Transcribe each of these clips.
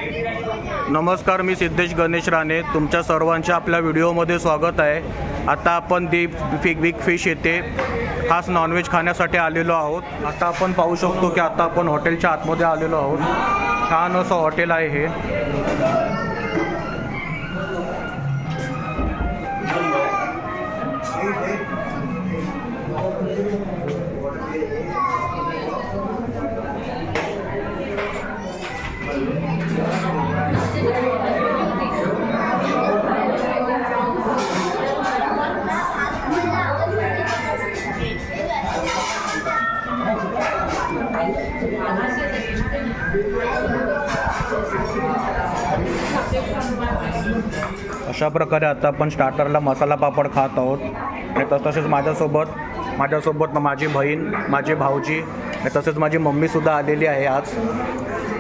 नमस्कार, मी सिद्धेश गणेश राणे. तुमच्या सर्वांचे आपल्या व्हिडिओमध्ये स्वागत आहे. आता आपण दी बिग फिश येथे खास नॉनव्हेज खाण्यासाठी आलेलो आहोत. आता आपण पाहू शकतो की आता आपण हॉटेलच्या आतमध्ये आलेलो आहोत. छान असं हॉटेल आहे हे. अशा प्रकारे आता आपण स्टार्टरला मसाला पापड खात आहोत. आणि तसेच माझ्यासोबत माझी बहीण, माझे भाऊजी आणि तसेच माझी मम्मीसुद्धा आलेली आहे आज.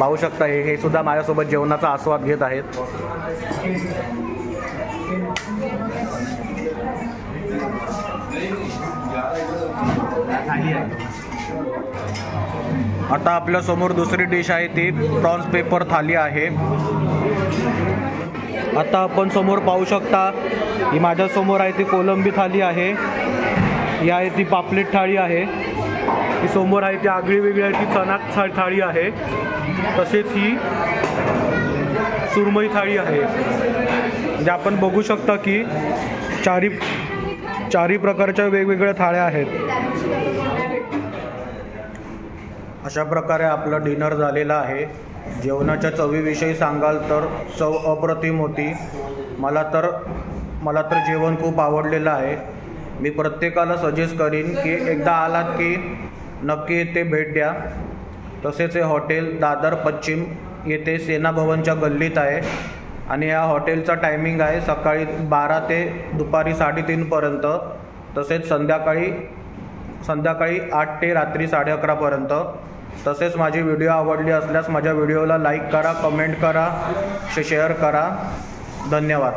पाहू शकता हे सुद्धा माझ्यासोबत जेवणाचा आस्वाद घेत आहेत. आता आपल्यासमोर दुसरी डिश आहे ती प्रॉन्स पेपर थाली आहे. आता आपण समोर पाहू शकता ही माझ्यासमोर आहे ती कोलंबी थाली आहे. ही आहे ती पापलेट थाळी आहे. ही समोर आहे ती आगळी वेगळी आहे ती चणा थाळी आहे. तसेच ही सुरमई थाळी आहे. म्हणजे आपण बघू शकता की चारी प्रकारच्या वेगवेगळ्या थाळ्या आहेत. अशा प्रकारे आपलं डिनर झालेलं आहे. जेवणाच्या चवीविषयी सांगाल तर चव अप्रतिम होती. मला तर जेवण खूप आवडलेलं आहे. मी प्रत्येकाला सजेस्ट करीन की एकदा आलात की नक्की येथे भेट द्या. तसेच हे हॉटेल दादर पश्चिम येथे सेना भवनच्या गल्लीत आहे. आणि या हॉटेलचा टायमिंग आहे सकाळी 12 ते दुपारी 3:30 पर्यंत. तसेच संध्याकाळी 8 ते रात्री 11:30 पर्यंत. तसेच माझी व्हिडिओ आवडली असल्यास माझ्या व्हिडिओला लाईक करा, कमेंट करा, शेअर करा. धन्यवाद.